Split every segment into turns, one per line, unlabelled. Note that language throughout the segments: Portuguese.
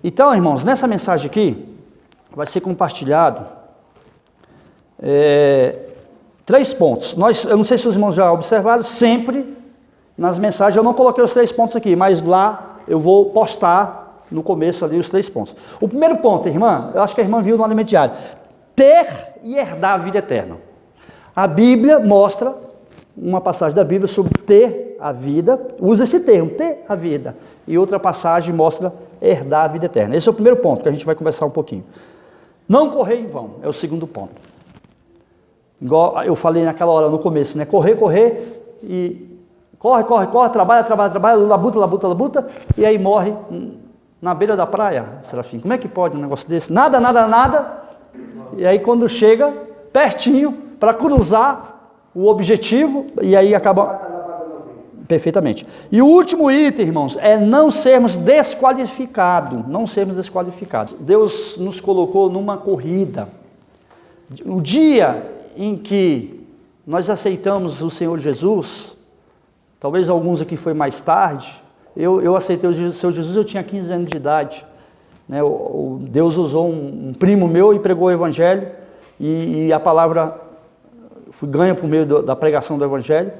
Então, irmãos, nessa mensagem aqui, vai ser compartilhado 3 pontos. Eu não sei se os irmãos já observaram, sempre nas mensagens, eu não coloquei os 3 pontos aqui, mas lá eu vou postar no começo ali os 3 pontos. O primeiro ponto, irmã, eu acho que a irmã viu no alimento diário, ter e herdar a vida eterna. A Bíblia mostra, uma passagem da Bíblia sobre ter a vida, usa esse termo, ter a vida, e outra passagem mostra herdar a vida eterna. Esse é o primeiro ponto que a gente vai conversar um pouquinho. Não correr em vão, é o segundo ponto. Igual eu falei naquela hora no começo, né? Correr e corre, trabalha, labuta, e aí morre na beira da praia, Serafim. Como é que pode um negócio desse? Nada, e aí quando chega pertinho para cruzar o objetivo, e aí acaba... Perfeitamente. E o último item, irmãos, é não sermos desqualificados. Deus nos colocou numa corrida. O dia em que nós aceitamos o Senhor Jesus, talvez alguns aqui foi mais tarde, eu aceitei o Senhor Jesus, eu tinha 15 anos de idade. Né? Deus usou um primo meu e pregou o Evangelho, e a palavra fui ganha por meio da pregação do Evangelho.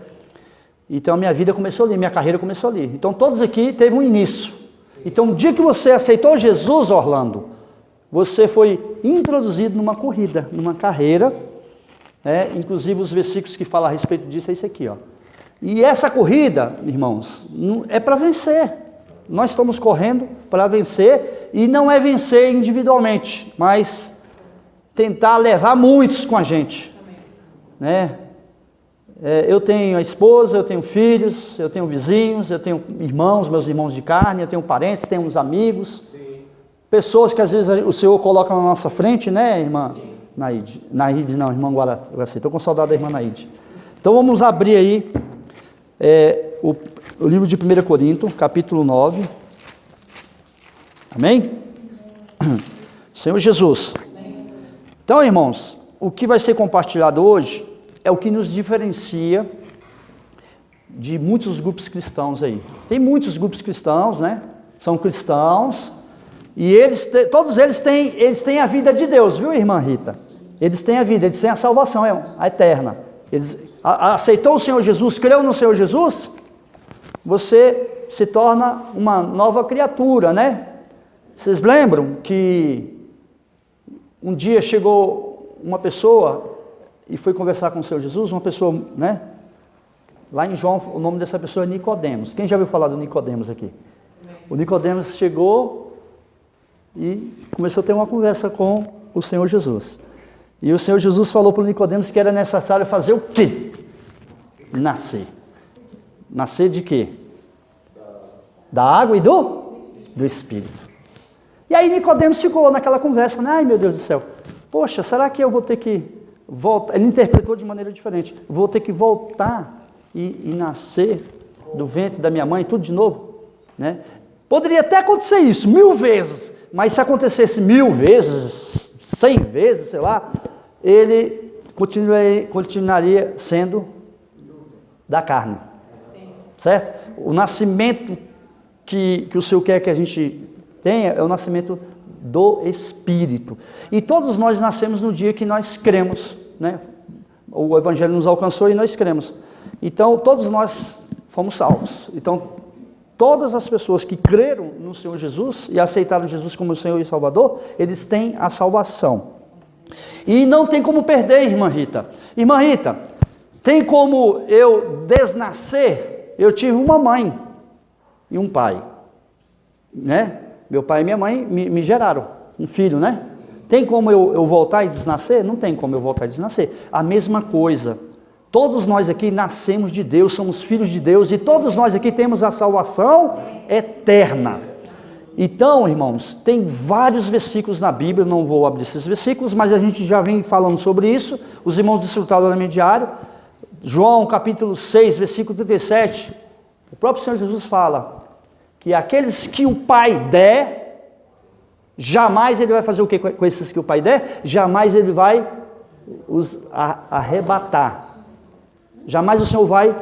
Então a minha vida começou ali, minha carreira começou ali. Então todos aqui teve um início. Então o dia que você aceitou Jesus, Orlando, você foi introduzido numa corrida, numa carreira, né? Inclusive os versículos que falam a respeito disso é isso aqui, ó. E essa corrida, irmãos, é para vencer. Nós estamos correndo para vencer, e não é vencer individualmente, mas tentar levar muitos com a gente, né? Eu tenho a esposa, eu tenho filhos, eu tenho vizinhos, eu tenho irmãos, meus irmãos de carne, eu tenho parentes, tenho uns amigos, pessoas que às vezes o Senhor coloca na nossa frente, né, irmã Naide? Naide não, irmã Guaraci, estou com saudade da irmã Naide. Então vamos abrir aí o livro de 1 Coríntios, capítulo 9, amém? Senhor Jesus. Então, irmãos, o que vai ser compartilhado hoje é o que nos diferencia de muitos grupos cristãos aí. Tem muitos grupos cristãos, né? São cristãos, e todos eles têm a vida de Deus, viu, irmã Rita? Eles têm a vida, eles têm a salvação, a eterna. Eles aceitou o Senhor Jesus, creu no Senhor Jesus, você se torna uma nova criatura, né? Vocês lembram que um dia chegou uma pessoa e foi conversar com o Senhor Jesus, uma pessoa, né? Lá em João, o nome dessa pessoa é Nicodemos. Quem já ouviu falar do Nicodemos aqui? O Nicodemos chegou e começou a ter uma conversa com o Senhor Jesus. E o Senhor Jesus falou para o Nicodemos que era necessário fazer o quê? Nascer. Nascer de quê? Da água e do Espírito. E aí Nicodemos ficou naquela conversa, né? Ai, meu Deus do céu. Poxa, será que eu vou ter que voltar? Ele interpretou de maneira diferente. Vou ter que voltar e nascer do ventre da minha mãe, tudo de novo, né? Poderia até acontecer isso 1000 vezes, mas se acontecesse 1000 vezes, 100 vezes, sei lá, ele continuaria sendo da carne, certo? O nascimento que o Senhor quer que a gente tenha é o nascimento do Espírito. E todos nós nascemos no dia que nós cremos, né? O Evangelho nos alcançou e nós cremos. Então, todos nós fomos salvos. Então, todas as pessoas que creram no Senhor Jesus e aceitaram Jesus como Senhor e Salvador, eles têm a salvação. E não tem como perder, irmã Rita. Irmã Rita, tem como eu desnascer? Eu tive uma mãe e um pai, né? Meu pai e minha mãe me geraram um filho, né? Tem como eu voltar e desnascer? Não tem como eu voltar e desnascer. A mesma coisa. Todos nós aqui nascemos de Deus, somos filhos de Deus, e todos nós aqui temos a salvação eterna. Então, irmãos, tem vários versículos na Bíblia, não vou abrir esses versículos, mas a gente já vem falando sobre isso, os irmãos desfrutaram do alimento diário. João capítulo 6, versículo 37, o próprio Senhor Jesus fala que aqueles que o Pai der, jamais ele vai fazer o que com esses que o Pai der? Jamais ele vai os arrebatar. Jamais o Senhor vai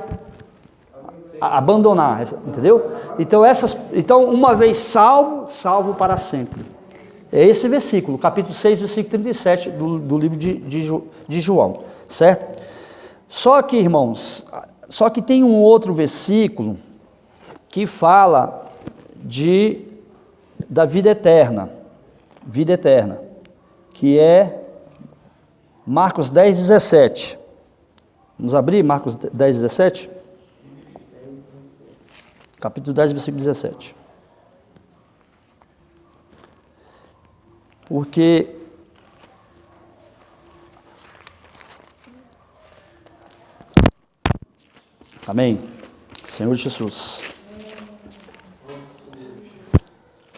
abandonar, entendeu? Então, uma vez salvo, salvo para sempre. É esse versículo, capítulo 6, versículo 37 do livro de João, certo? Só que, irmãos, tem um outro versículo que fala da vida eterna, que é Marcos 10, 17. Vamos abrir Marcos 10, 17? Capítulo 10, versículo 17. Porque amém? Senhor Jesus.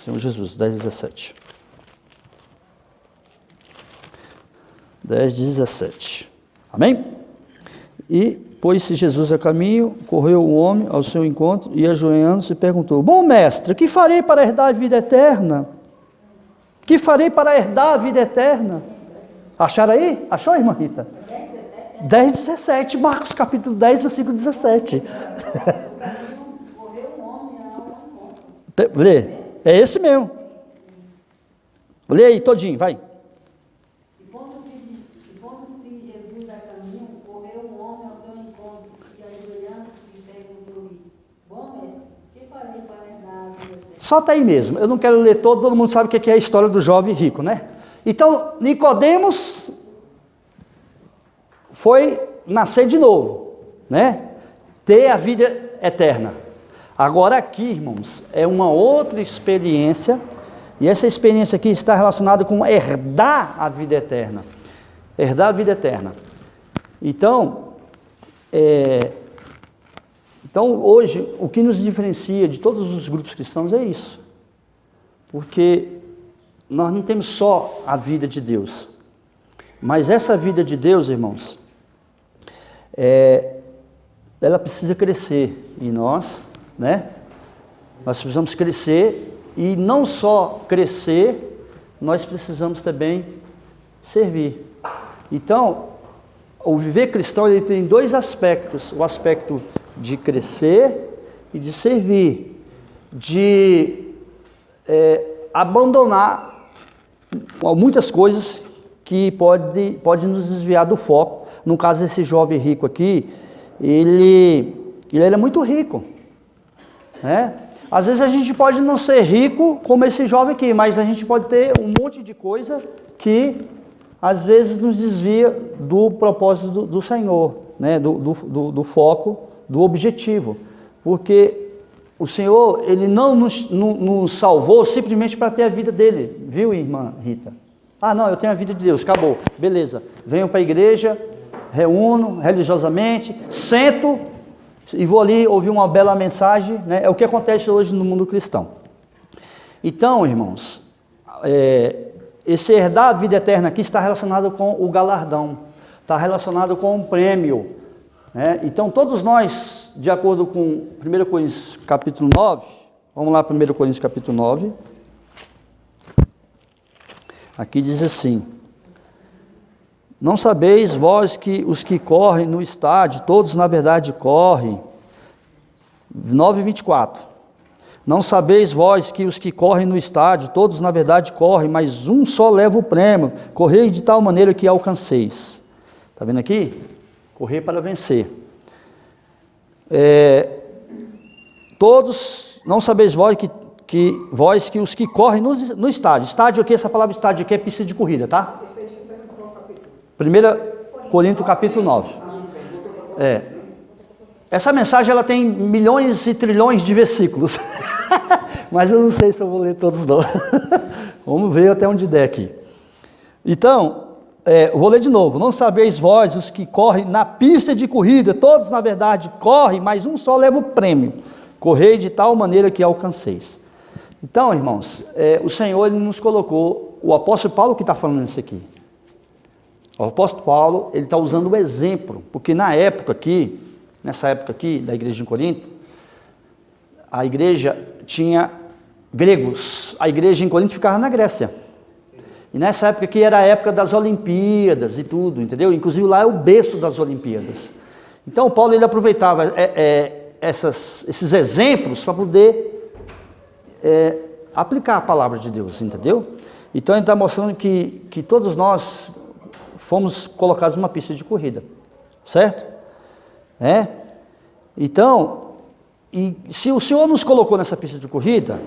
Senhor Jesus, 10, 17. 10, 17. Amém? E, pôs-se Jesus a caminho, correu o homem ao seu encontro e, ajoelhando-se, perguntou: Bom mestre, que farei para herdar a vida eterna? Que farei para herdar a vida eterna? Acharam aí? Achou, irmã Rita? 10, 17, Marcos capítulo 10, versículo 17. Lê, é esse mesmo. Lê aí todinho, vai.
E pondo-se Jesus a caminho, correu um homem ao seu encontro, e ajoelhando-se perguntou-lhe: Bom mestre, que farei para herdar a vida eterna?
Só está aí mesmo, eu não quero ler todo mundo sabe o que é a história do jovem rico, né? Então, Nicodemos foi nascer de novo, né? Ter a vida eterna. Agora aqui, irmãos, é uma outra experiência, e essa experiência aqui está relacionada com herdar a vida eterna. Herdar a vida eterna. Então, hoje, o que nos diferencia de todos os grupos cristãos é isso. Porque nós não temos só a vida de Deus, mas essa vida de Deus, irmãos, ela precisa crescer em nós, né? Nós precisamos crescer, e não só crescer, nós precisamos também servir. Então, o viver cristão ele tem dois aspectos: o aspecto de crescer e de servir, de abandonar muitas coisas que pode nos desviar do foco. No caso, esse jovem rico aqui, ele era muito rico, né? Às vezes a gente pode não ser rico como esse jovem aqui, mas a gente pode ter um monte de coisa que às vezes nos desvia do propósito do Senhor, né? do foco, do objetivo. Porque o Senhor, Ele não nos salvou simplesmente para ter a vida dele, viu, irmã Rita? Ah, não, eu tenho a vida de Deus, acabou, beleza. Venho para a igreja, reúno religiosamente, sento e vou ali ouvir uma bela mensagem, né? É o que acontece hoje no mundo cristão. Então, irmãos, esse herdar a vida eterna aqui está relacionado com o galardão, está relacionado com o prêmio, né? Então, todos nós, de acordo com 1 Coríntios capítulo 9, vamos lá, 1 Coríntios capítulo 9, aqui diz assim: Não sabeis vós que os que correm no estádio, todos na verdade correm. 9:24. Não sabeis vós que os que correm no estádio, todos na verdade correm, mas um só leva o prêmio. Correi de tal maneira que alcanceis. Está vendo aqui? Correr para vencer. Todos, não sabeis vós que os que correm no estádio. Estádio aqui, essa palavra estádio aqui é pista de corrida, tá? 1 Coríntios capítulo 9. Essa mensagem ela tem milhões e trilhões de versículos. Mas eu não sei se eu vou ler todos não. Vamos ver até onde der aqui. Então, vou ler de novo. Não sabeis vós os que correm na pista de corrida, todos na verdade correm, mas um só leva o prêmio. Correi de tal maneira que alcanceis. Então, irmãos, o Senhor ele nos colocou, o apóstolo Paulo que está falando isso aqui. O apóstolo Paulo, ele está usando o exemplo, porque nessa época aqui, da igreja de Corinto, a igreja tinha gregos, a igreja em Corinto ficava na Grécia, e nessa época aqui era a época das Olimpíadas e tudo, entendeu? Inclusive lá é o berço das Olimpíadas. Então Paulo ele aproveitava esses exemplos para poder aplicar a palavra de Deus, entendeu? Então ele está mostrando que todos nós fomos colocados numa pista de corrida, certo? Então, e se o Senhor nos colocou nessa pista de corrida,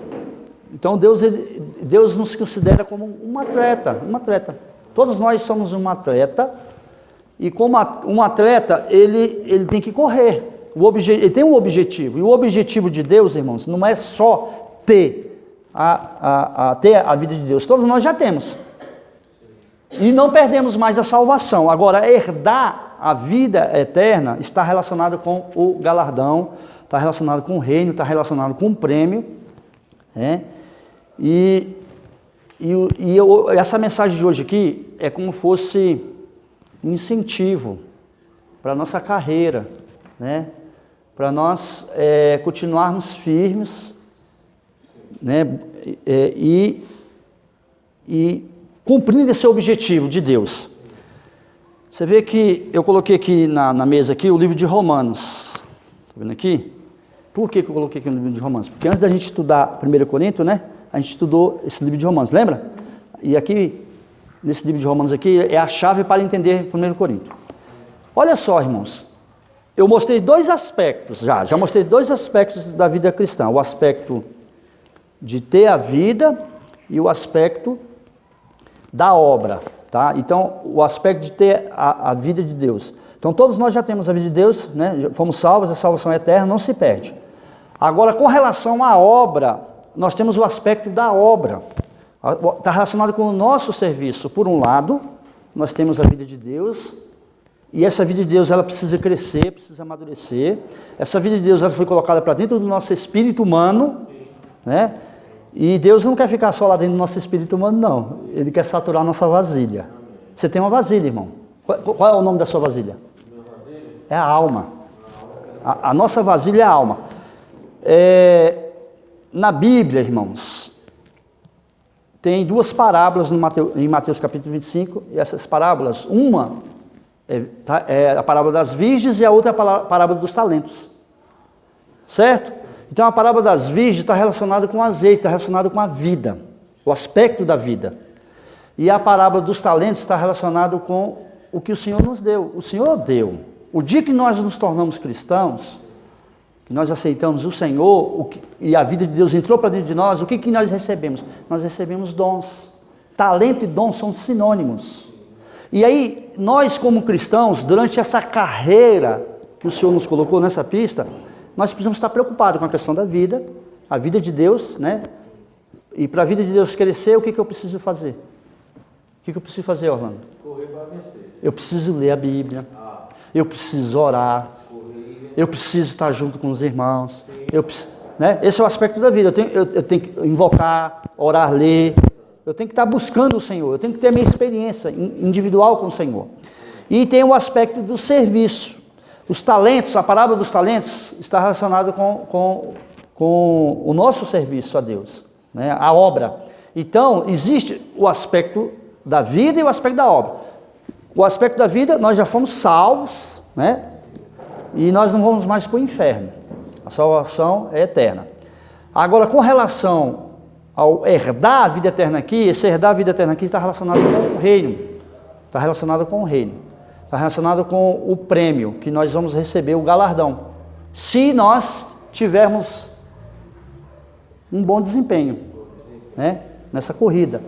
então Deus nos considera como um atleta. Todos nós somos um atleta, e como um atleta, ele tem que correr, ele tem um objetivo, e o objetivo de Deus, irmãos, não é só ter a vida de Deus, todos nós já temos, e não perdemos mais a salvação. Agora, herdar a vida eterna está relacionado com o galardão, está relacionado com o reino, está relacionado com o prêmio, essa mensagem de hoje aqui é como fosse um incentivo para a nossa carreira, para nós continuarmos firmes, e cumprindo esse objetivo de Deus. Você vê que eu coloquei aqui na mesa aqui o livro de Romanos. Está vendo aqui? Por que eu coloquei aqui no livro de Romanos? Porque antes da gente estudar 1 Coríntios, a gente estudou esse livro de Romanos, lembra? E aqui, nesse livro de Romanos aqui, é a chave para entender 1 Coríntios. Olha só, irmãos, eu mostrei dois aspectos, já mostrei dois aspectos da vida cristã, o aspecto de ter a vida e o aspecto da obra, tá? Então, o aspecto de ter a vida de Deus. Então, todos nós já temos a vida de Deus, fomos salvos, a salvação é eterna, não se perde. Agora, com relação à obra, nós temos o aspecto da obra, está relacionado com o nosso serviço. Por um lado, nós temos a vida de Deus, e essa vida de Deus ela precisa crescer, precisa amadurecer. Essa vida de Deus ela foi colocada para dentro do nosso espírito humano, e Deus não quer ficar só lá dentro do nosso espírito humano, não. Ele quer saturar a nossa vasilha. Você tem uma vasilha, irmão. Qual é o nome da sua vasilha? É a alma. A nossa vasilha é a alma. Na Bíblia, irmãos, tem duas parábolas em Mateus capítulo 25, e essas parábolas, uma é a parábola das virgens e a outra é a parábola dos talentos, certo? Então a parábola das virgens está relacionada com o azeite, está relacionada com a vida, o aspecto da vida, e a parábola dos talentos está relacionada com o que o Senhor nos deu. O Senhor deu. O dia que nós nos tornamos cristãos, que nós aceitamos o Senhor, e a vida de Deus entrou para dentro de nós, o que nós recebemos? Nós recebemos dons. Talento e dom são sinônimos. E aí, nós como cristãos, durante essa carreira que o Senhor nos colocou nessa pista, nós precisamos estar preocupados com a questão da vida, a vida de Deus, E para a vida de Deus crescer, o que eu preciso fazer? O que eu preciso fazer, Orlando?
Correr para vencer.
Eu preciso ler a Bíblia, eu preciso orar, eu preciso estar junto com os irmãos, Esse é o aspecto da vida. Eu tenho que invocar, orar, ler, eu tenho que estar buscando o Senhor, eu tenho que ter a minha experiência individual com o Senhor. E tem o aspecto do serviço. Os talentos, a parábola dos talentos está relacionada com o nosso serviço a Deus, a obra. Então, existe o aspecto da vida e o aspecto da obra. O aspecto da vida, nós já fomos salvos, e nós não vamos mais para o inferno. A salvação é eterna. Agora, com relação ao herdar a vida eterna aqui, esse herdar a vida eterna aqui está relacionado com o reino. Está relacionado com o reino. Está relacionado com o prêmio que nós vamos receber, o galardão. Se nós tivermos um bom desempenho, nessa corrida.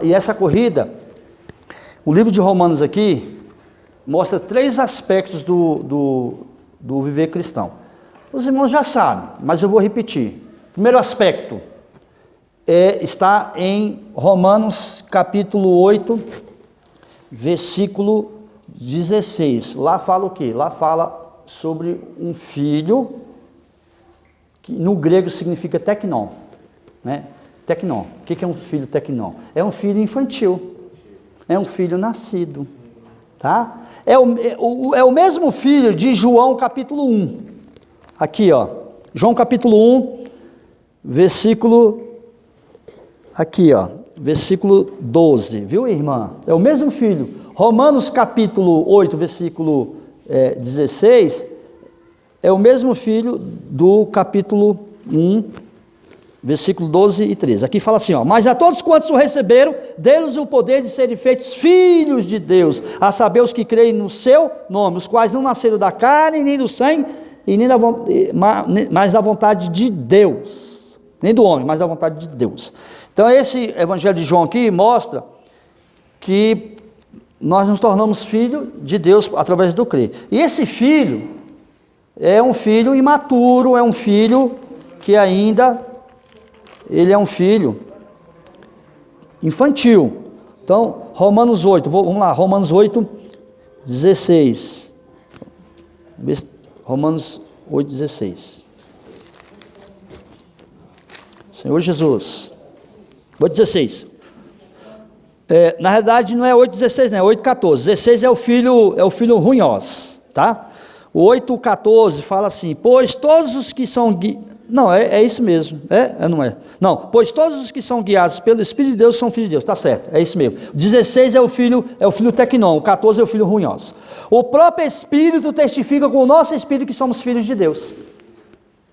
E essa corrida, o livro de Romanos aqui, mostra 3 aspectos do viver cristão. Os irmãos já sabem, mas eu vou repetir. Primeiro aspecto está em Romanos capítulo 8, versículo 16. Lá fala o quê? Lá fala sobre um filho, que no grego significa teknon. Teknon. O que é um filho teknon? É um filho infantil. É um filho nascido. Tá? É o mesmo filho de João capítulo 1. Aqui, ó. João capítulo 1, versículo... Aqui, ó. Versículo 12. Viu, irmã? É o mesmo filho. Romanos capítulo 8, versículo 16. é o mesmo filho do capítulo 1, versículo 12 e 13. Aqui fala assim, ó: mas a todos quantos o receberam, deu-lhes o poder de serem feitos filhos de Deus, a saber os que creem no seu nome, os quais não nasceram da carne, nem do sangue, e nem mas da vontade de Deus. Nem do homem, mas da vontade de Deus. Então esse evangelho de João aqui mostra que nós nos tornamos filhos de Deus através do crer. E esse filho é um filho imaturo, é um filho que ainda, ele é um filho infantil. Então, Romanos 8, vamos lá, Romanos 8, 16. Romanos 8, 16. Senhor Jesus. 8,16. Na realidade não é 8,16, não, é 8,14. 16 é o filho ruinhos, tá? O 8,14 fala assim: pois todos os que são não, é isso mesmo, não é? Não, pois todos os que são guiados pelo Espírito de Deus são filhos de Deus, tá certo, é isso mesmo. 16 é o filho tecnon, o 14 é o filho ruinhos. O próprio Espírito testifica com o nosso Espírito que somos filhos de Deus.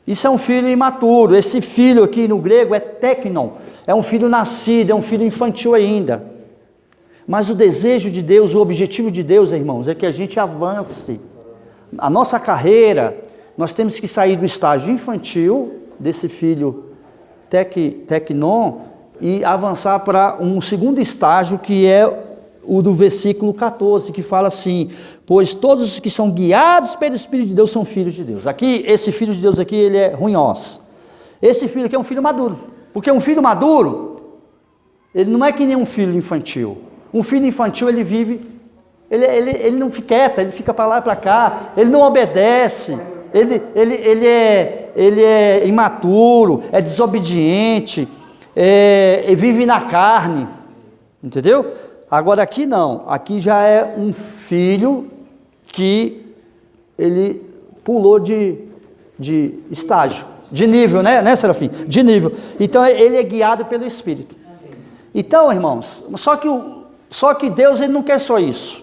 Isso é um filho imaturo. Esse filho aqui no grego é teknon, é um filho nascido, é um filho infantil ainda. Mas o desejo de Deus, o objetivo de Deus, irmãos, é que a gente avance. A nossa carreira, nós temos que sair do estágio infantil, desse filho teknon, e avançar para um segundo estágio, que é o do versículo 14, que fala assim: pois todos os que são guiados pelo Espírito de Deus são filhos de Deus. Aqui, esse filho de Deus aqui, ele é ruinhos. Esse filho aqui é um filho maduro, porque um filho maduro, ele não é que nem um filho infantil. Um filho infantil, ele vive, ele não fica quieto, ele fica para lá e para cá, ele não obedece, ele é imaturo, é desobediente, ele vive na carne, entendeu? Agora aqui não, aqui já é um filho que ele pulou de estágio, de nível, né, Serafim? De nível. Então ele é guiado pelo Espírito. Então, irmãos, só que Deus, ele não quer só isso.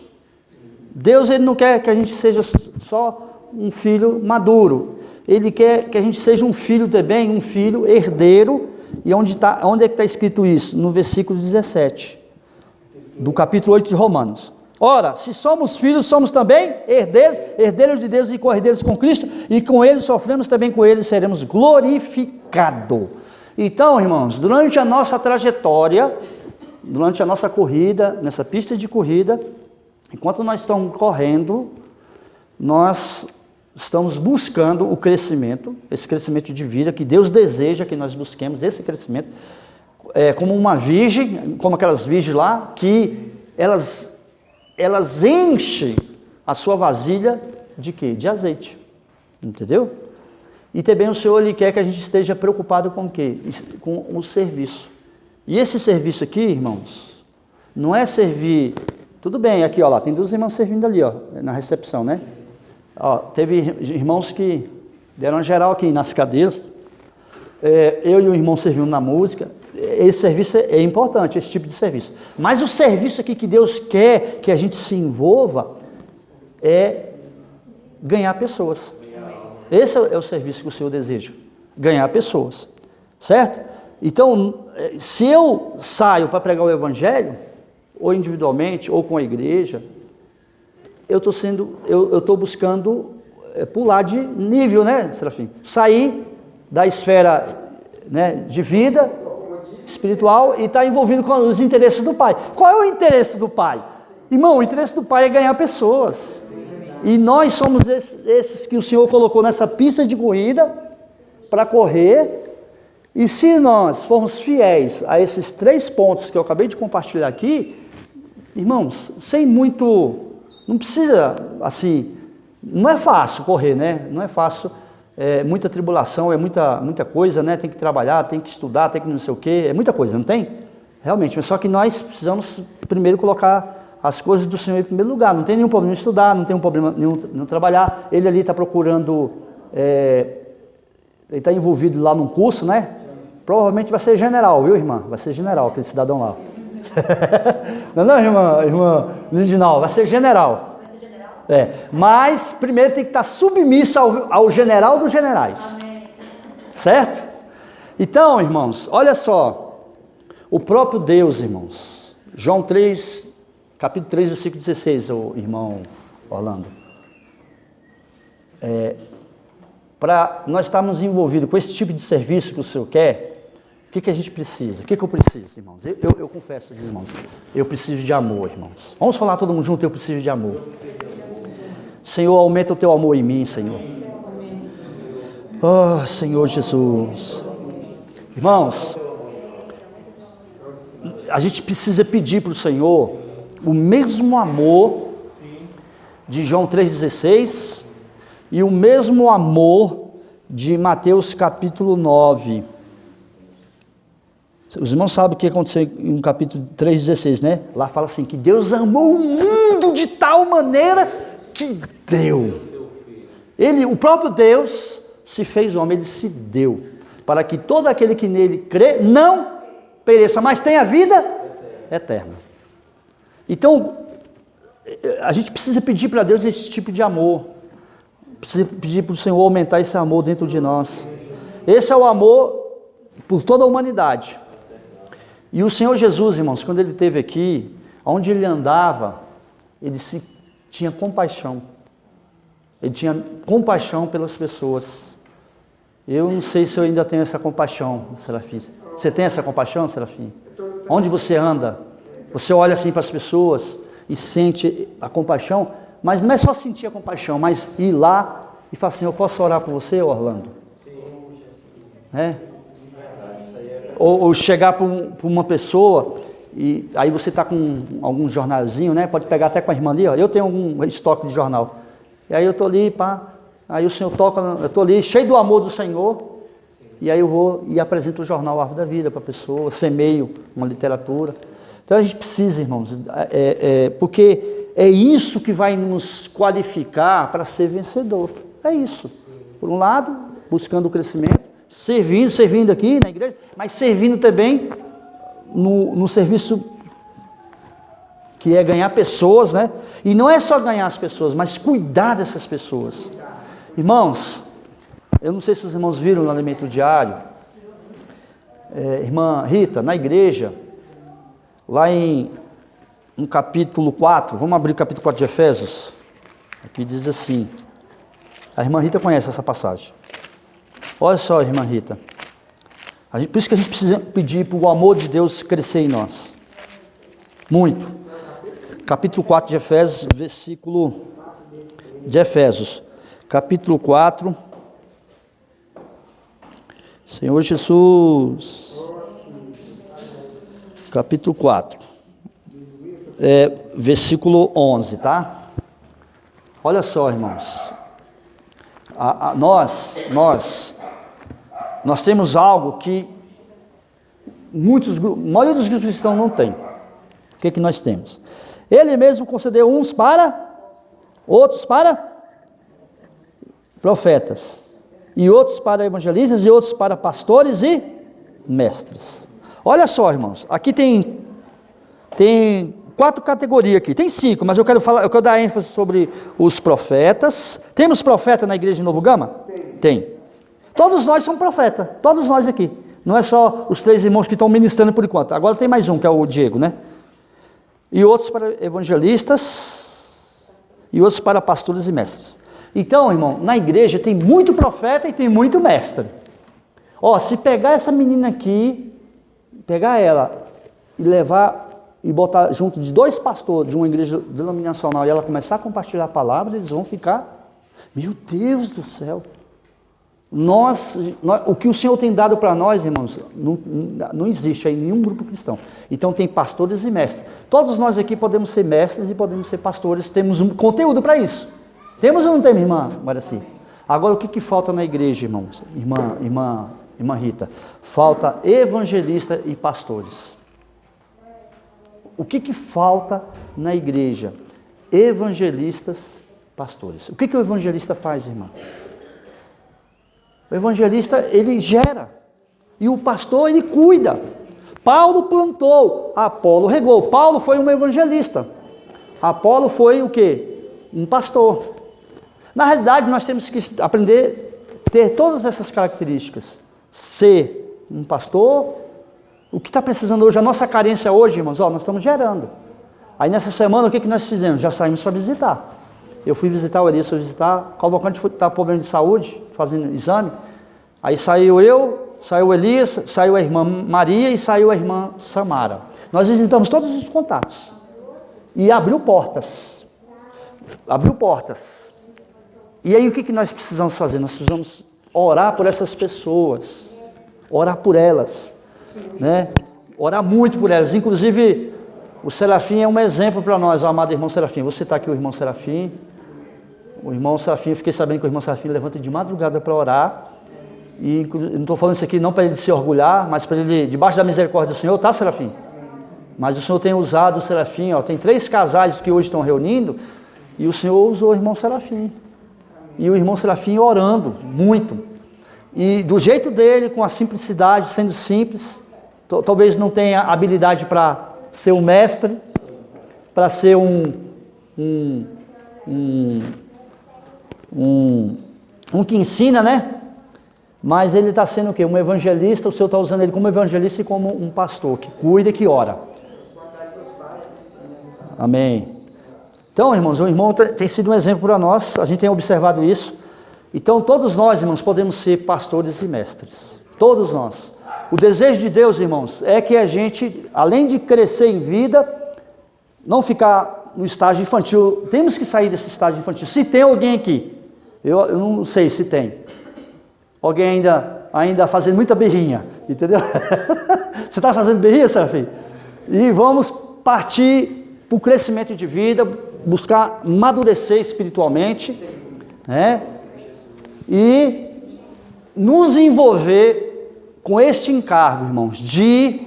Deus, ele não quer que a gente seja só um filho maduro. Ele quer que a gente seja um filho também, um filho herdeiro. E onde é que está escrito isso? No versículo 17. Do capítulo 8 de Romanos. Ora, se somos filhos, somos também herdeiros de Deus e co-herdeiros com Cristo, e com Ele sofremos, também com Ele seremos glorificados. Então, irmãos, durante a nossa trajetória, durante a nossa corrida, nessa pista de corrida, enquanto nós estamos correndo, nós estamos buscando o crescimento, esse crescimento de vida que Deus deseja que nós busquemos, esse crescimento, como uma virgem, como aquelas virgens lá, que elas enchem a sua vasilha de quê? De azeite, entendeu? E também o Senhor, Ele quer que a gente esteja preocupado com o quê? Com o serviço. E esse serviço aqui, irmãos, não é servir, tudo bem, aqui ó, lá, tem duas irmãs servindo ali, ó, na recepção, né? Ó, teve irmãos que deram geral aqui nas cadeiras, eu e o irmão servindo na música. Esse serviço é importante, esse tipo de serviço. Mas o serviço aqui que Deus quer que a gente se envolva é ganhar pessoas. Esse é o serviço que o Senhor deseja, ganhar pessoas, certo? Então, se eu saio para pregar o Evangelho, ou individualmente, ou com a igreja, eu estou buscando pular de nível, né, Serafim? Sair da esfera, né, de vida espiritual e estar envolvido com os interesses do Pai. Qual é o interesse do Pai? Irmão, o interesse do Pai é ganhar pessoas. E nós somos esses que o Senhor colocou nessa pista de corrida para correr. E se nós formos fiéis a esses 3 pontos que eu acabei de compartilhar aqui, irmãos, sem muito, não precisa, assim, não é fácil correr, né? Não é fácil, muita tribulação, muita coisa, né? Tem que trabalhar, tem que estudar, tem que não sei o quê, é muita coisa, não tem? Realmente, mas só que nós precisamos primeiro colocar as coisas do Senhor em primeiro lugar. Não tem nenhum problema em estudar, não tem um problema nenhum em trabalhar. Ele ali está procurando, ele está envolvido lá num curso, né? Provavelmente vai ser general, viu, irmã? Vai ser general, aquele cidadão lá. Não, irmã Lindinal, vai ser general. Mas primeiro tem que estar submisso ao general dos generais.
Amém.
Certo? Então, irmãos, olha só. O próprio Deus, irmãos. João 3, capítulo 3, versículo 16, o irmão Orlando. Para nós estarmos envolvidos com esse tipo de serviço que o Senhor quer, o que a gente precisa? O que eu preciso, irmãos? Eu confesso, irmãos, eu preciso de amor, irmãos. Vamos falar todo mundo junto, eu preciso de amor. Senhor, aumenta o teu amor em mim, Senhor. Oh, Senhor Jesus. Irmãos, a gente precisa pedir para o Senhor o mesmo amor de João 3,16 e o mesmo amor de Mateus capítulo 9. Os irmãos sabem o que aconteceu em capítulo 3,16, né? Lá fala assim, que Deus amou o mundo de tal maneira que deu. O próprio Deus se fez homem, ele se deu, para que todo aquele que nele crê não pereça, mas tenha vida eterna. Então, a gente precisa pedir para Deus esse tipo de amor. Precisa pedir para o Senhor aumentar esse amor dentro de nós. Esse é o amor por toda a humanidade. E o Senhor Jesus, irmãos, quando ele esteve aqui, onde ele andava, ele tinha compaixão. Ele tinha compaixão pelas pessoas. Eu não sei se eu ainda tenho essa compaixão, Serafim. Você tem essa compaixão, Serafim? Onde você anda, você olha assim para as pessoas e sente a compaixão, mas não é só sentir a compaixão, mas ir lá e falar assim, eu posso orar por você, Orlando? Ou chegar para uma pessoa, e aí você está com algum jornalzinho, né? Pode pegar até com a irmã ali, ó. Eu tenho algum estoque de jornal. E aí eu estou ali, pá, aí o Senhor toca, eu estou ali, cheio do amor do Senhor, e aí eu vou e apresento o jornal Árvore da Vida para a pessoa, semeio uma literatura. Então a gente precisa, irmãos, porque é isso que vai nos qualificar para ser vencedor. É isso. Por um lado, buscando o crescimento, servindo aqui na igreja, mas servindo também no serviço que é ganhar pessoas, né? E não é só ganhar as pessoas, mas cuidar dessas pessoas. Irmãos, eu não sei se os irmãos viram no Alimento Diário, irmã Rita, na igreja, lá em capítulo 4, vamos abrir o capítulo 4 de Efésios, aqui diz assim, a irmã Rita conhece essa passagem. Olha só, irmã Rita, por isso que a gente precisa pedir para o amor de Deus crescer em nós, muito. Capítulo 4 de Efésios, versículo de Efésios, capítulo 4, Senhor Jesus, capítulo 4, versículo 11, tá? Olha só, irmãos, nós temos algo que a maioria dos grupos cristãos não tem. O que nós temos? Ele mesmo concedeu uns para, outros para profetas, e outros para evangelistas, e outros para pastores e mestres. Olha só, irmãos, aqui tem 4 categorias aqui, tem 5, mas eu quero dar ênfase sobre os profetas. Temos profeta na igreja de Novo Gama? Tem. Todos nós somos profetas, todos nós aqui. Não é só os 3 irmãos que estão ministrando por enquanto. Agora tem mais um, que é o Diego, né? E outros para evangelistas, e outros para pastores e mestres. Então, irmão, na igreja tem muito profeta e tem muito mestre. Se pegar essa menina aqui, pegar ela e levar e botar junto de 2 pastores de uma igreja denominacional e ela começar a compartilhar a palavra, eles vão ficar, meu Deus do céu. O que o Senhor tem dado para nós, irmãos, não existe aí em nenhum grupo cristão. Então tem pastores e mestres. Todos nós aqui podemos ser mestres e podemos ser pastores. Temos um conteúdo para isso. Temos ou não temos, irmã Maraci? Agora o que falta na igreja, irmãos? Irmã Rita? Falta evangelista e pastores. O que falta na igreja? Evangelistas, pastores. O que o evangelista faz, irmã? O evangelista, ele gera, e o pastor, ele cuida. Paulo plantou, Apolo regou. Paulo foi um evangelista. Apolo foi o quê? um pastor. Na realidade, nós temos que aprender a ter todas essas características. Ser um pastor. O que está precisando hoje, a nossa carência hoje, irmãos, nós estamos gerando. Aí nessa semana, o que nós fizemos? Já saímos para visitar. Eu fui visitar o Elias, fui visitar. Cavalcante estava com problema de saúde, fazendo exame. Aí saiu eu, saiu o Elias, saiu a irmã Maria e saiu a irmã Samara. Nós visitamos todos os contatos. E abriu portas. Abriu portas. E aí o que nós precisamos fazer? Nós precisamos orar por essas pessoas. Orar por elas. Né? Orar muito por elas. Inclusive, o Serafim é um exemplo para nós, o amado irmão Serafim. Você está aqui, o irmão Serafim. O irmão Serafim, eu fiquei sabendo que o irmão Serafim levanta de madrugada para orar. E não estou falando isso aqui não para ele se orgulhar, mas para ele, debaixo da misericórdia do Senhor, tá, Serafim? Mas o Senhor tem usado o Serafim, tem 3 casais que hoje estão reunindo, e o Senhor usou o irmão Serafim. E o irmão Serafim orando muito. E do jeito dele, com a simplicidade, sendo simples, talvez não tenha habilidade para ser um mestre, para ser um que ensina, né? Mas ele está sendo o quê? Um evangelista. O Senhor está usando ele como evangelista e como um pastor, que cuida e que ora. Amém. Então, irmãos, o irmão tem sido um exemplo para nós, a gente tem observado isso. Então, todos nós, irmãos, podemos ser pastores e mestres. Todos nós. O desejo de Deus, irmãos, é que a gente, além de crescer em vida, não ficar no estágio infantil. Temos que sair desse estágio infantil. Se tem alguém aqui, eu não sei se tem. Alguém ainda fazendo muita birrinha, entendeu? Você está fazendo birrinha, Serafim? E vamos partir para o crescimento de vida, buscar amadurecer espiritualmente, né? E nos envolver com este encargo, irmãos, de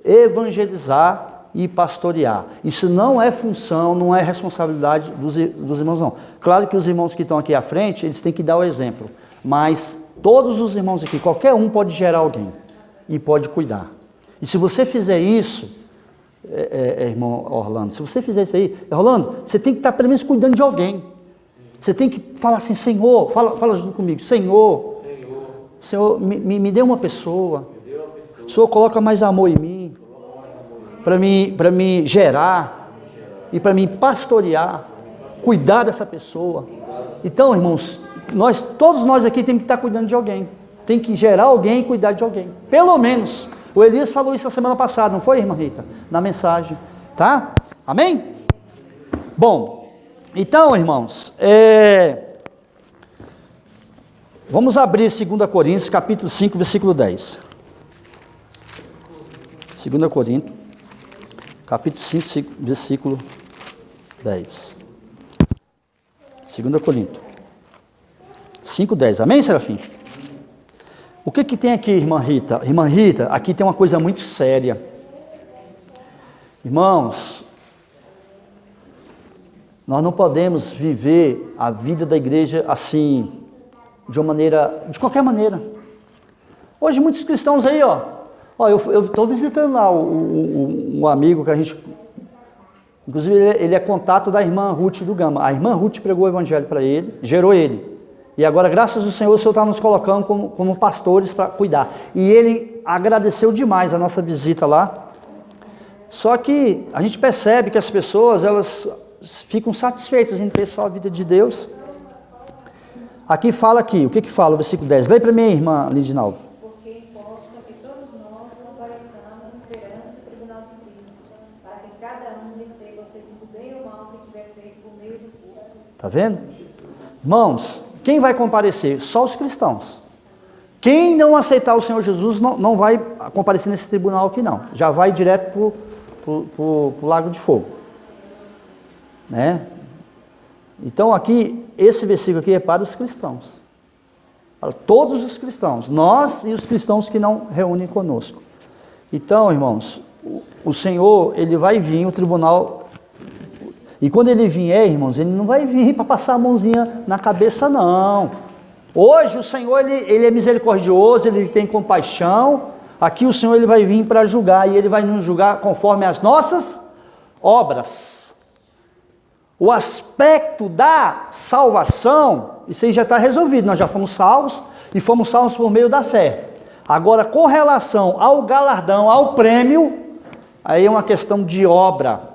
evangelizar e pastorear. Isso não é função, não é responsabilidade dos irmãos, não. Claro que os irmãos que estão aqui à frente, eles têm que dar o exemplo. Mas todos os irmãos aqui, qualquer um pode gerar alguém e pode cuidar. E se você fizer isso, irmão Orlando, se você fizer isso aí, Orlando, você tem que estar pelo menos cuidando de alguém. Você tem que falar assim, Senhor, fala junto comigo, Senhor, me dê uma pessoa. O Senhor coloca mais amor em mim, para me gerar e para me pastorear, cuidar dessa pessoa. Então, irmãos, todos nós aqui temos que estar cuidando de alguém. Tem que gerar alguém e cuidar de alguém. Pelo menos. O Elias falou isso a semana passada, não foi, irmã Rita? Na mensagem. Tá? Amém? Bom, então, irmãos, vamos abrir 2 Coríntios, capítulo 5, versículo 10. 2 Coríntios, capítulo 5, versículo 10. 2 Coríntios 5:10. Amém, Serafim? O que tem aqui, irmã Rita? Irmã Rita, aqui tem uma coisa muito séria. Irmãos, nós não podemos viver a vida da igreja assim, de qualquer maneira. Hoje muitos cristãos aí, eu estou visitando lá um amigo que a gente, inclusive ele é contato da irmã Ruth do Gama. A irmã Ruth pregou o evangelho para ele, gerou ele. E agora, graças ao Senhor, o Senhor está nos colocando como pastores para cuidar. E ele agradeceu demais a nossa visita lá. Só que a gente percebe que as pessoas, elas ficam satisfeitas em ter só a vida de Deus. Aqui fala aqui, o que fala o versículo 10? Leia para mim, irmã Lindinalva.
Porque importa que todos nós compareçamos perante o tribunal de Cristo, para que cada um receba segundo o bem ou mal que tiver feito por meio do corpo.
Está vendo? Irmãos, quem vai comparecer? Só os cristãos. Quem não aceitar o Senhor Jesus não vai comparecer nesse tribunal aqui não. Já vai direto para o lago de fogo. Né? Então aqui, esse versículo aqui é para os cristãos. Para todos os cristãos. Nós e os cristãos que não reúnem conosco. Então, irmãos, o Senhor, ele vai vir, o tribunal... E quando ele vier, irmãos, ele não vai vir para passar a mãozinha na cabeça, não. Hoje o Senhor, ele é misericordioso, ele tem compaixão. Aqui o Senhor, ele vai vir para julgar, e ele vai nos julgar conforme as nossas obras. O aspecto da salvação, isso aí já está resolvido, nós já fomos salvos e fomos salvos por meio da fé. Agora, com relação ao galardão, ao prêmio, aí é uma questão de obra,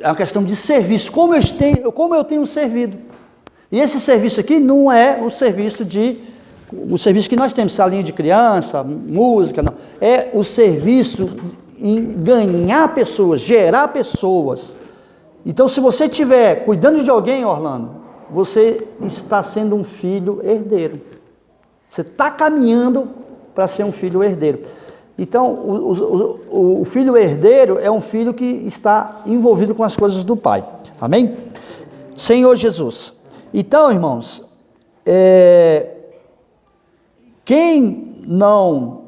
é uma questão de serviço, como eu tenho servido. E esse serviço aqui não é o serviço que nós temos, salinha de criança, música, não. É o serviço em ganhar pessoas, gerar pessoas. Então, se você estiver cuidando de alguém, Orlando, você está sendo um filho herdeiro. Você está caminhando para ser um filho herdeiro. Então, o filho herdeiro é um filho que está envolvido com as coisas do Pai. Amém? Senhor Jesus. Então, irmãos, quem não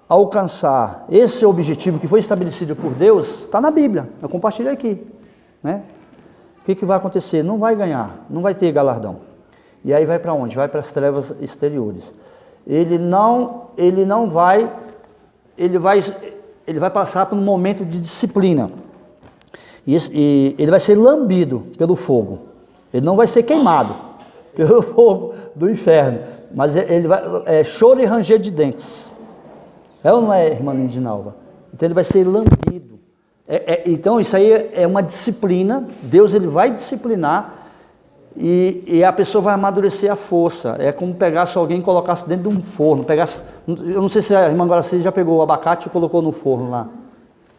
alcançar esse objetivo que foi estabelecido por Deus, está na Bíblia, eu compartilho aqui, né? O que vai acontecer? Não vai ganhar, não vai ter galardão. E aí vai para onde? Vai para as trevas exteriores. Ele vai passar por um momento de disciplina. E ele vai ser lambido pelo fogo. Ele não vai ser queimado pelo fogo do inferno, mas ele vai choro e ranger de dentes. É ou não é, irmã Lindinalva? Então ele vai ser lambido. Então isso aí é uma disciplina. Deus ele vai disciplinar e a pessoa vai amadurecer a força. É como pegasse alguém e colocasse dentro de um forno. Eu não sei se a irmã Guaraci já pegou o abacate e colocou no forno lá.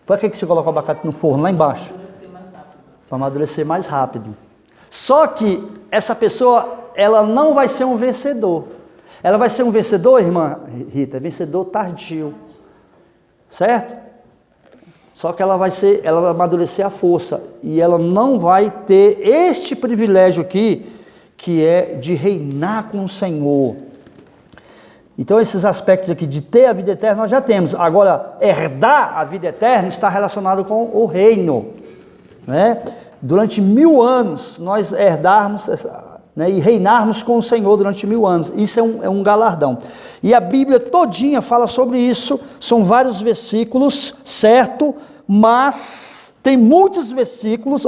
Para que você coloca o abacate no forno? Lá embaixo? Para amadurecer mais rápido. Só que essa pessoa, ela não vai ser um vencedor. Ela vai ser um vencedor, irmã Rita, vencedor tardio. Certo? Só que ela vai amadurecer a força. E ela não vai ter este privilégio aqui, que é de reinar com o Senhor. Então esses aspectos aqui de ter a vida eterna nós já temos. Agora, herdar a vida eterna está relacionado com o reino, né? Durante 1000 anos nós herdarmos, né, e reinarmos com o Senhor durante 1000 anos. Isso é um galardão. E a Bíblia todinha fala sobre isso. São vários versículos, certo? Mas tem muitos versículos.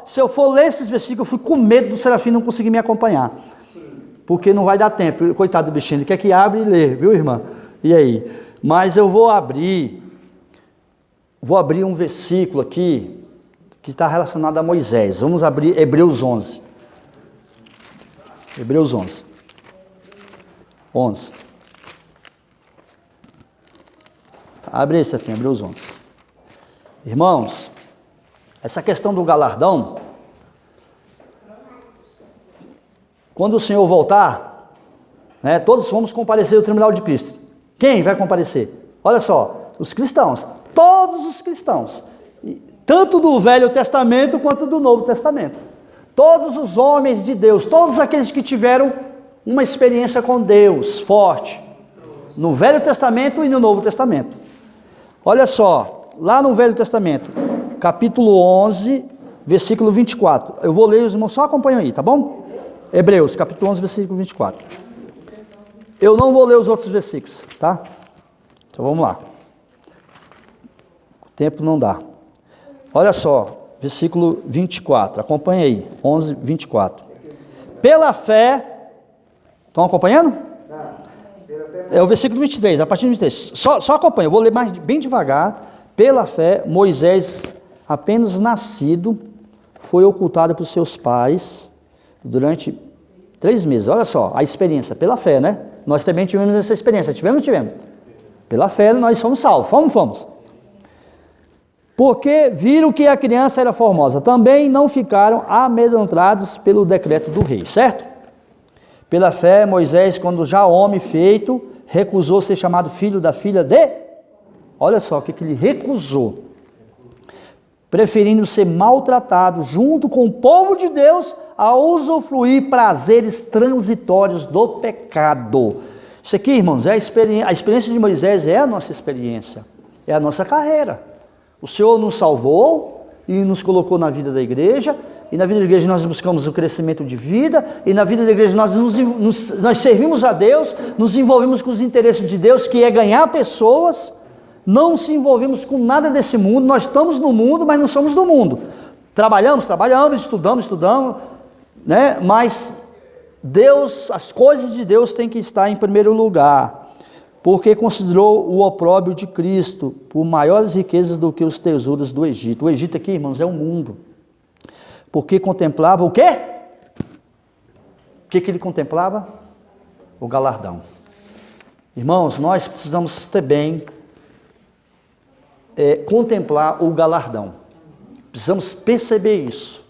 Se eu for ler esses versículos, eu fui com medo do Serafim não conseguir me acompanhar. Porque não vai dar tempo. Coitado do bichinho, ele quer que abre e lê, viu, irmã? E aí? Mas eu vou abrir um versículo aqui que está relacionado a Moisés. Vamos abrir Hebreus 11. Hebreus 11. 11. Abre aí, Serafim, Hebreus 11. Irmãos, essa questão do galardão, quando o Senhor voltar, né, todos vamos comparecer ao tribunal de Cristo. Quem vai comparecer? Olha só, os cristãos, todos os cristãos, tanto do Velho Testamento quanto do Novo Testamento. Todos os homens de Deus, todos aqueles que tiveram uma experiência com Deus forte, no Velho Testamento e no Novo Testamento. Olha só, lá no Velho Testamento, capítulo 11, versículo 24. Eu vou ler, os irmãos só acompanham aí, tá bom? Hebreus, capítulo 11, versículo 24. Eu não vou ler os outros versículos, tá? Então vamos lá. O tempo não dá. Olha só, versículo 24, acompanha aí, 11, 24. Pela fé, estão acompanhando? É o versículo 23, a partir do 23. Só acompanha, eu vou ler bem devagar. Pela fé, Moisés, apenas nascido, foi ocultado por seus pais durante 3 meses. Olha só, a experiência, pela fé, né? Nós também tivemos essa experiência, tivemos? Pela fé nós fomos salvos, fomos. Porque viram que a criança era formosa, também não ficaram amedrontados pelo decreto do rei, certo? Pela fé, Moisés, quando já homem feito, recusou ser chamado filho da filha de... Olha só o que ele recusou. Preferindo ser maltratado junto com o povo de Deus a usufruir prazeres transitórios do pecado. Isso aqui, irmãos, a experiência de Moisés é a nossa experiência, é a nossa carreira. O Senhor nos salvou e nos colocou na vida da igreja, e na vida da igreja nós buscamos o crescimento de vida, e na vida da igreja nós servimos a Deus, nos envolvemos com os interesses de Deus, que é ganhar pessoas, não se envolvemos com nada desse mundo, nós estamos no mundo, mas não somos do mundo. Trabalhamos, estudamos, né? Mas Deus, as coisas de Deus têm que estar em primeiro lugar, porque considerou o opróbrio de Cristo por maiores riquezas do que os tesouros do Egito. O Egito aqui, irmãos, é o mundo. Porque contemplava o quê? O que ele contemplava? O galardão. Irmãos, nós precisamos também contemplar o galardão. Precisamos perceber isso.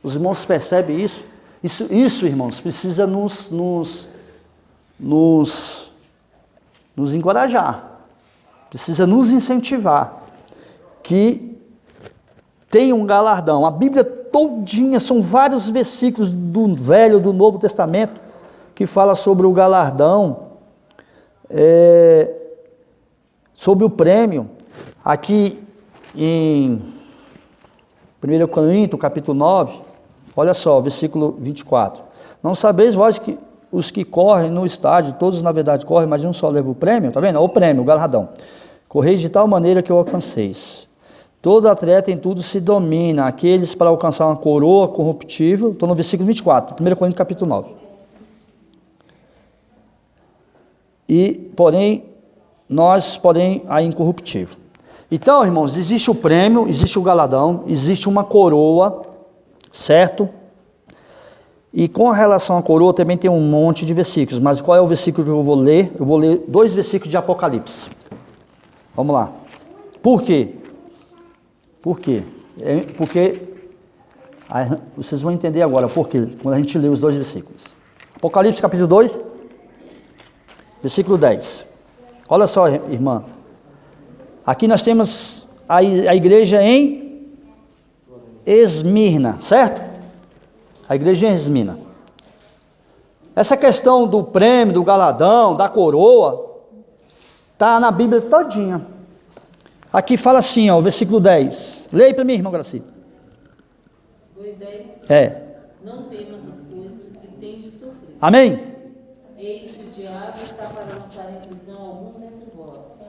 Os irmãos percebem isso? Isso, irmãos, precisa nos encorajar. Precisa nos incentivar. Que tem um galardão. A Bíblia todinha, são vários versículos do Velho, do Novo Testamento, que fala sobre o galardão, sobre o prêmio. Aqui em 1 Coríntios, capítulo 9, olha só, versículo 24. Não sabeis vós que os que correm no estádio, todos na verdade correm, mas um só leva o prêmio? Está vendo? O prêmio, o galardão. Correis de tal maneira que o alcanceis. Todo atleta em tudo se domina, aqueles para alcançar uma coroa corruptível. Estou no versículo 24, 1 Coríntios capítulo 9. Nós, a incorruptível. Então, irmãos, existe o prêmio, existe o galardão, existe uma coroa, certo? E com relação à coroa também tem um monte de versículos, mas qual é o versículo que eu vou ler? Eu vou ler 2 versículos de Apocalipse. Vamos lá. Por quê? Porque vocês vão entender agora por quê, quando a gente lê os 2 versículos. Apocalipse capítulo 2, versículo 10. Olha só, irmã. Aqui nós temos a igreja em Esmirna, certo? A igreja em Esmirna. Essa questão do prêmio, do galardão, da coroa, está na Bíblia todinha. Aqui fala assim, ó, o versículo 10. Leia para mim, irmão Graci.
2:10. Não temas as coisas que tens de sofrer.
Amém?
Eis que o diabo está para lançar em prisão alguns entre vós,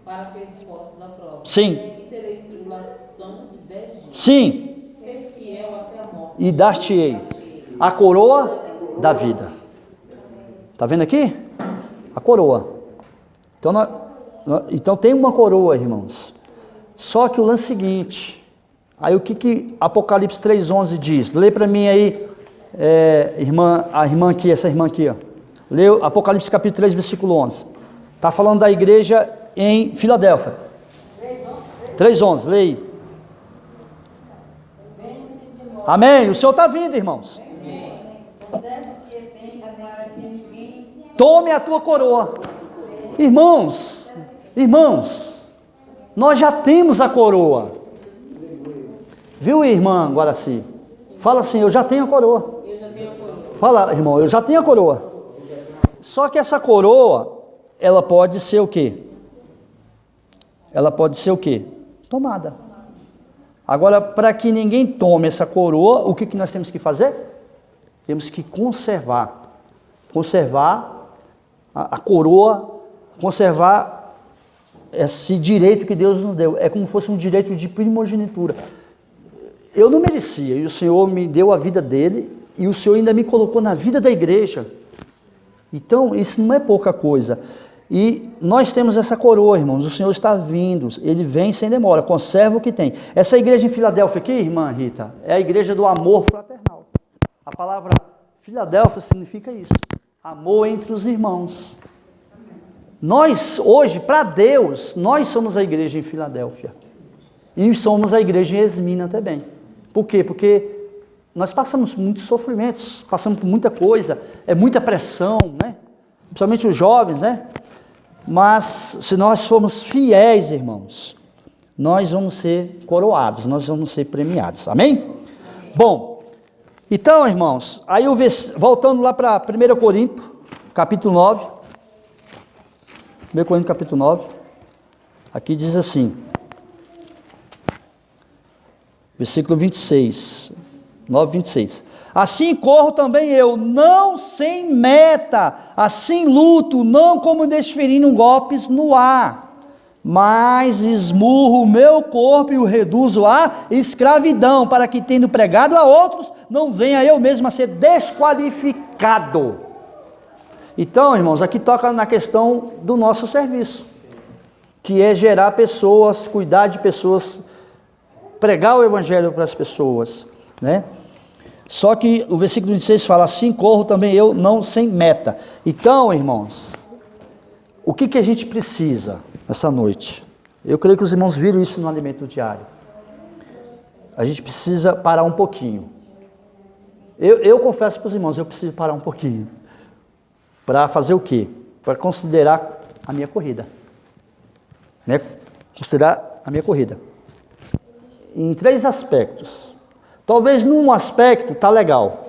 para ser dispostos à prova.
Sim.
E tereis tribulação de 10 dias.
Sim.
Ser fiel até a morte.
E dar-te-ei a coroa da vida. Está vendo aqui? A coroa. Então tem uma coroa, irmãos. Só que o lance seguinte. Aí o que Apocalipse 3:11 diz? Lê para mim aí, a irmã aqui, essa irmã aqui, ó. Lê Apocalipse capítulo 3, versículo 11. Está falando da igreja em Filadélfia. 3:11, leia. Amém. O Senhor está vindo, irmãos. Tome a tua coroa. Irmãos, nós já temos a coroa. Viu, irmã Guaraci? Fala assim, eu já tenho a coroa. Fala, irmão, eu já tenho a coroa. Só que essa coroa, ela pode ser o quê? Tomada. Agora, para que ninguém tome essa coroa, o que nós temos que fazer? Temos que conservar a coroa, conservar esse direito que Deus nos deu. É como se fosse um direito de primogenitura. Eu não merecia, e o Senhor me deu a vida dele, e o Senhor ainda me colocou na vida da igreja. Então, isso não é pouca coisa. E nós temos essa coroa, irmãos. O Senhor está vindo, Ele vem sem demora, conserva o que tem. Essa igreja em Filadélfia aqui, irmã Rita, é a igreja do amor fraternal. A palavra Filadélfia significa isso, amor entre os irmãos. Nós, hoje, para Deus, nós somos a igreja em Filadélfia. E somos a igreja em Esmirna também. Por quê? Porque nós passamos muitos sofrimentos, passamos por muita coisa, muita pressão, né? Principalmente os jovens, né? Mas se nós formos fiéis, irmãos, nós vamos ser coroados, nós vamos ser premiados. Amém? Bom, então, irmãos, aí voltando lá para 1 Coríntios, capítulo 9. 1 Coríntios, capítulo 9. Aqui diz assim, versículo 26. 9:26. Assim corro também eu, não sem meta, assim luto, não como desferindo golpes no ar, mas esmurro o meu corpo e o reduzo à escravidão, para que, tendo pregado a outros, não venha eu mesmo a ser desqualificado. Então, irmãos, aqui toca na questão do nosso serviço, que é gerar pessoas, cuidar de pessoas, pregar o evangelho para as pessoas, né? Só que o versículo 26 fala, assim corro também eu, não sem meta. Então, irmãos, o que a gente precisa nessa noite? Eu creio que os irmãos viram isso no alimento diário. A gente precisa parar um pouquinho. Eu confesso para os irmãos, eu preciso parar um pouquinho. Para fazer o quê? Para considerar a minha corrida. Né? Considerar a minha corrida. Em 3 aspectos. Talvez num aspecto está legal.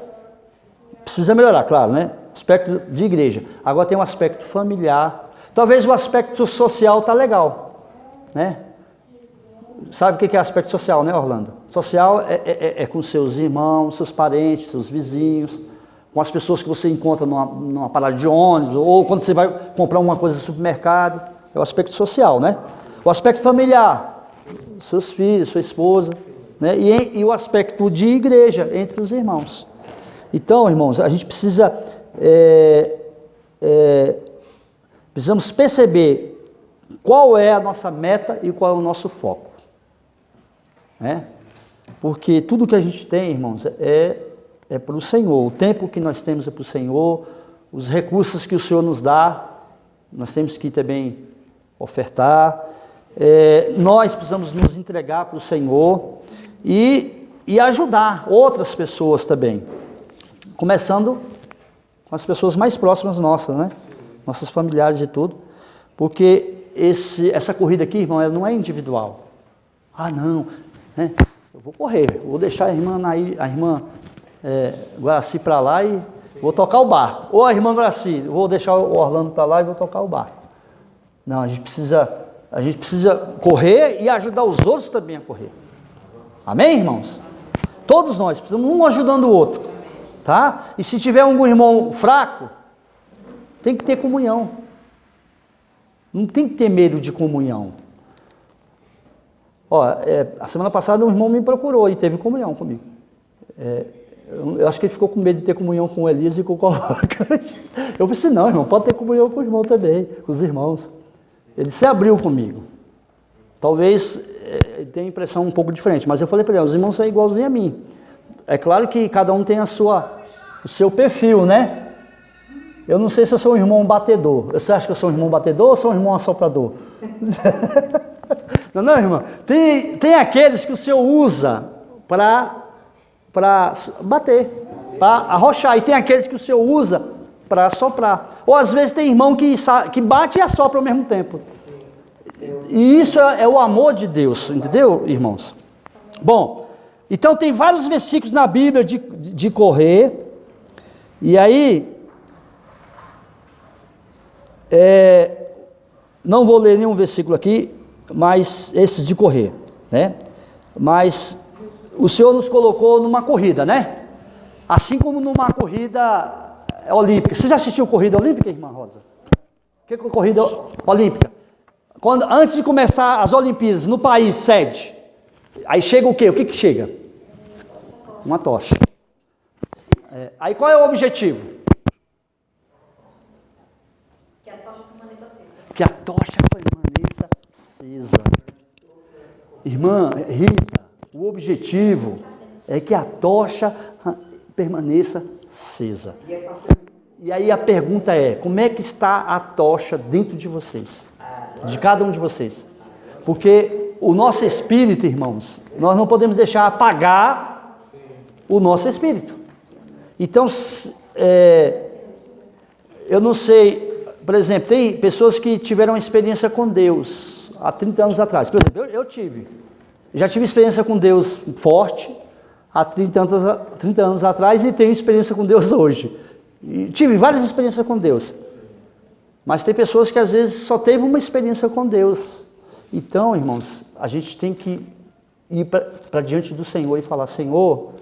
Precisa melhorar, claro, né? Aspecto de igreja. Agora tem um aspecto familiar. Talvez o aspecto social está legal, né? Sabe o que é aspecto social, né, Orlando? Social é com seus irmãos, seus parentes, seus vizinhos, com as pessoas que você encontra numa parada de ônibus, ou quando você vai comprar uma coisa no supermercado. É o aspecto social, né? O aspecto familiar, seus filhos, sua esposa, né? E o aspecto de igreja, entre os irmãos. Então, irmãos, a gente precisa... precisamos perceber qual é a nossa meta e qual é o nosso foco. Né? Porque tudo que a gente tem, irmãos, é para o Senhor. O tempo que nós temos é para o Senhor, os recursos que o Senhor nos dá, nós temos que também ofertar. Nós precisamos nos entregar para o Senhor e ajudar outras pessoas também. Começando com as pessoas mais próximas nossas, né? Nossos familiares e tudo. Porque essa corrida aqui, irmão, ela não é individual. Ah, não, né? Eu vou correr, vou deixar a irmã Guaraci para lá e vou tocar o barco. Ou a irmã Guaraci, vou deixar o Orlando para lá e vou tocar o barco. Não, a gente precisa correr e ajudar os outros também a correr. Amém, irmãos? Todos nós precisamos um ajudando o outro, tá? E se tiver algum irmão fraco, tem que ter comunhão. Não tem que ter medo de comunhão. A semana passada um irmão me procurou e teve comunhão comigo. Eu acho que ele ficou com medo de ter comunhão com o Elias e com o Colocas. Eu pensei, não, irmão, pode ter comunhão com o irmão também, com os irmãos. Ele se abriu comigo. Talvez ele tenha impressão um pouco diferente, mas eu falei para ele, os irmãos são igualzinhos a mim. É claro que cada um tem o seu perfil, né? Eu não sei se eu sou um irmão batedor. Você acha que eu sou um irmão batedor ou sou um irmão assoprador? Não, irmão. Tem aqueles que o Senhor usa para bater, para arrochar. E tem aqueles que o Senhor usa para assoprar. Ou às vezes tem irmão que bate e assopra ao mesmo tempo. E isso é o amor de Deus, entendeu, irmãos? Bom, então tem vários versículos na Bíblia de correr. E aí... não vou ler nenhum versículo aqui, mas esses de correr, né? Mas o Senhor nos colocou numa corrida, né? Assim como numa corrida olímpica. Você já assistiu corrida olímpica, irmã Rosa? O que é corrida olímpica? Antes de começar as Olimpíadas no país sede, aí chega o quê? O que chega? Uma tocha. Aí qual é o objetivo? Que a tocha permaneça acesa. Irmã Rita, o objetivo é que a tocha permaneça acesa. E aí a pergunta é, como é que está a tocha dentro de vocês? De cada um de vocês? Porque o nosso espírito, irmãos, nós não podemos deixar apagar o nosso espírito. Então, eu não sei... Por exemplo, tem pessoas que tiveram uma experiência com Deus há 30 anos atrás. Por exemplo, eu tive. Já tive experiência com Deus forte há 30 anos atrás e tenho experiência com Deus hoje. E tive várias experiências com Deus. Mas tem pessoas que às vezes só teve uma experiência com Deus. Então, irmãos, a gente tem que ir para diante do Senhor e falar, Senhor,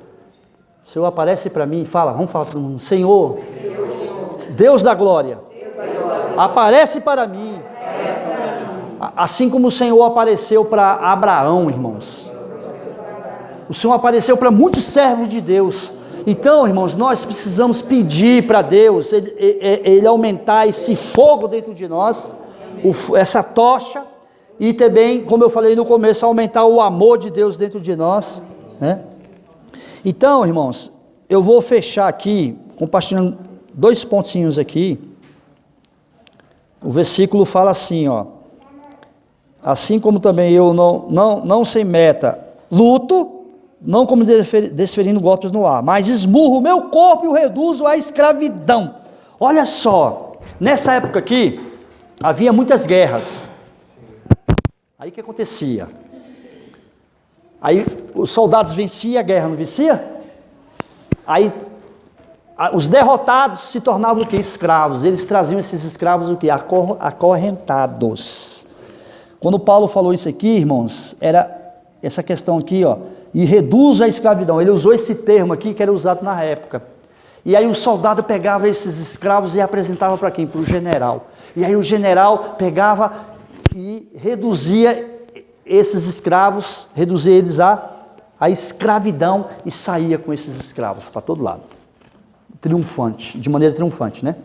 o Senhor aparece para mim e fala, vamos falar para todo mundo, Senhor, Deus da glória. Aparece para mim Assim como o Senhor apareceu para Abraão, irmãos. O Senhor apareceu para muitos servos de Deus. Então, irmãos, nós precisamos pedir para Deus, Ele aumentar esse fogo dentro de nós, essa tocha, e também, como eu falei no começo, aumentar o amor de Deus dentro de nós, né? Então, irmãos, eu vou fechar aqui, compartilhando 2 pontinhos aqui. O versículo fala assim, ó: assim como também eu não sem meta luto, não como desferindo golpes no ar, mas esmurro o meu corpo e o reduzo à escravidão. Olha só, nessa época aqui, havia muitas guerras. Aí o que acontecia? Aí os soldados venciam a guerra, não vencia? Aí os derrotados se tornavam o quê? Escravos. Eles traziam esses escravos o quê? Acorrentados. Quando Paulo falou isso aqui, irmãos, era essa questão aqui, ó, e reduz a escravidão. Ele usou esse termo aqui que era usado na época. E aí o soldado pegava esses escravos e apresentava para quem? Para o general. E aí o general pegava e reduzia esses escravos, reduzia eles à escravidão e saía com esses escravos para todo lado. Triunfante, de maneira triunfante, né?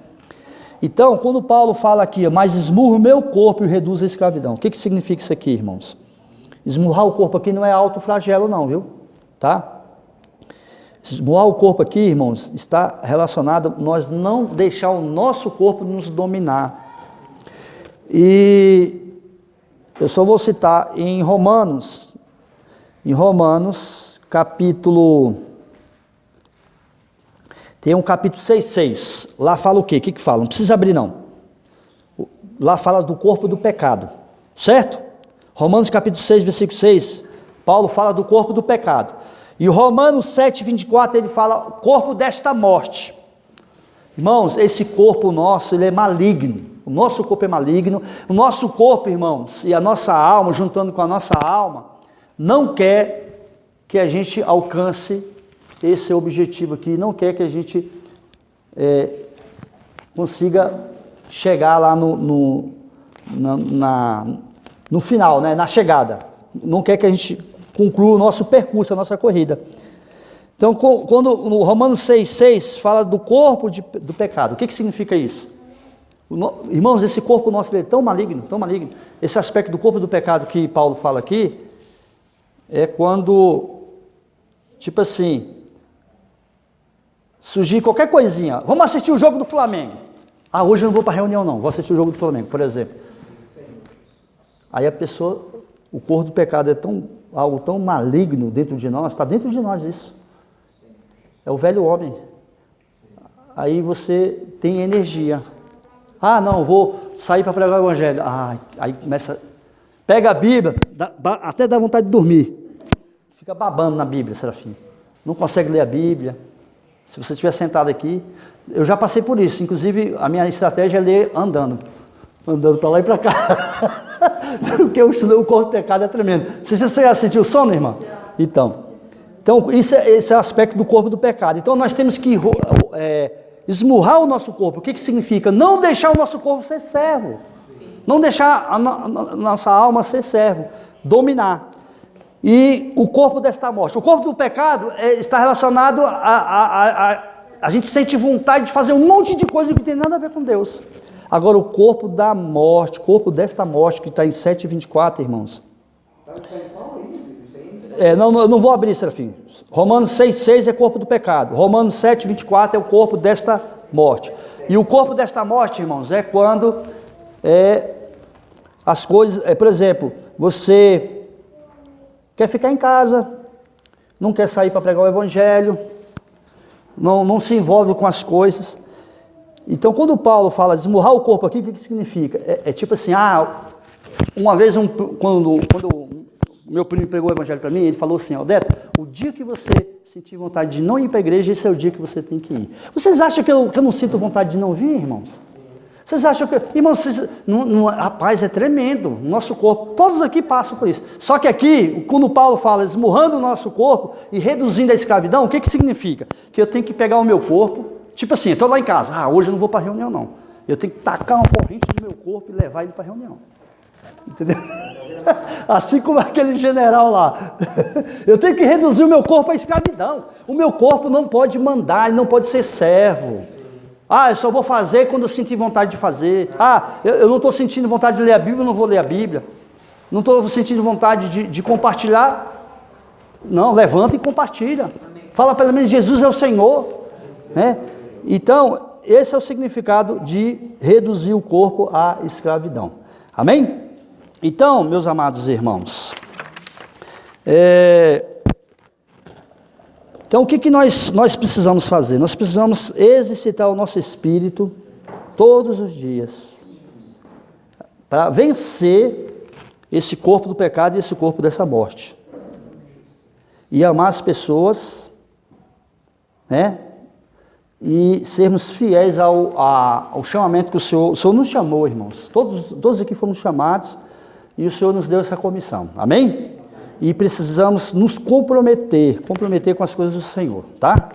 Então, quando Paulo fala aqui, mas esmurro o meu corpo e reduzo a escravidão. O que significa isso aqui, irmãos? Esmurrar o corpo aqui não é autoflagelo não, viu? Tá? Esmurrar o corpo aqui, irmãos, está relacionado a nós não deixar o nosso corpo nos dominar. E eu só vou citar em Romanos capítulo... Tem um capítulo 6,6. Lá fala o quê? O que fala? Não precisa abrir não. Lá fala do corpo do pecado. Certo? Romanos capítulo 6, versículo 6. Paulo fala do corpo do pecado. E Romanos 7, 24, ele fala corpo desta morte. Irmãos, esse corpo nosso, ele é maligno. O nosso corpo é maligno. O nosso corpo, irmãos, e a nossa alma, juntando com a nossa alma, não quer que a gente alcance esse objetivo aqui, não quer que a gente consiga chegar lá no final, né, na chegada. Não quer que a gente conclua o nosso percurso, a nossa corrida. Então, quando no Romanos 6,6 fala do corpo do pecado, o que significa isso? Irmãos, esse corpo nosso é tão maligno, tão maligno. Esse aspecto do corpo do pecado que Paulo fala aqui, é quando, tipo assim, surgir qualquer coisinha. Vamos assistir o jogo do Flamengo. Ah, hoje eu não vou para a reunião não, vou assistir o jogo do Flamengo, por exemplo. Aí a pessoa, o corpo do pecado é algo tão maligno dentro de nós, está dentro de nós isso. É o velho homem. Aí você tem energia. Ah, não, vou sair para pregar o evangelho. Ah, aí começa, pega a Bíblia, até dá vontade de dormir. Fica babando na Bíblia, Serafim. Não consegue ler a Bíblia. Se você estiver sentado aqui, eu já passei por isso. Inclusive, a minha estratégia é ler andando para lá e para cá. Porque o corpo do pecado é tremendo. Você já sentiu sono, irmão? Então esse é o aspecto do corpo do pecado. Então, nós temos que esmurrar o nosso corpo. O que significa? Não deixar o nosso corpo ser servo. Não deixar a nossa alma ser servo. Dominar. E o corpo desta morte. O corpo do pecado está relacionado a gente sente vontade de fazer um monte de coisa que não tem nada a ver com Deus. Agora, o corpo da morte, corpo desta morte, que está em 7,24, irmãos. Não vou abrir, Serafim. Romanos 6,6 é corpo do pecado. Romanos 7,24 é o corpo desta morte. E o corpo desta morte, irmãos, é quando as coisas... por exemplo, você quer ficar em casa, não quer sair para pregar o evangelho, não se envolve com as coisas. Então, quando Paulo fala de esmurrar o corpo aqui, o que significa? É tipo assim, uma vez, quando o meu primo pregou o evangelho para mim, ele falou assim, Aldeto, o dia que você sentir vontade de não ir para a igreja, esse é o dia que você tem que ir. Vocês acham que eu não sinto vontade de não vir, irmãos? Vocês acham que... Irmãos, a paz é tremendo, o nosso corpo, todos aqui passam por isso. Só que aqui, quando Paulo fala esmurrando o nosso corpo e reduzindo a escravidão, o que significa? Que eu tenho que pegar o meu corpo, tipo assim, eu estou lá em casa, hoje eu não vou para a reunião não. Eu tenho que tacar uma corrente no meu corpo e levar ele para a reunião. Entendeu? Assim como aquele general lá. Eu tenho que reduzir o meu corpo à escravidão. O meu corpo não pode mandar, ele não pode ser servo. Eu só vou fazer quando eu sentir vontade de fazer. Eu não estou sentindo vontade de ler a Bíblia, eu não vou ler a Bíblia. Não estou sentindo vontade de compartilhar. Não, levanta e compartilha. Fala pelo menos Jesus é o Senhor. Né? Então, esse é o significado de reduzir o corpo à escravidão. Amém? Então, meus amados irmãos, então o que nós precisamos fazer? Nós precisamos exercitar o nosso espírito todos os dias para vencer esse corpo do pecado e esse corpo dessa morte. E amar as pessoas, né? E sermos fiéis ao chamamento que o Senhor nos chamou, irmãos. Todos aqui fomos chamados e o Senhor nos deu essa comissão. Amém? E precisamos nos comprometer com as coisas do Senhor, tá?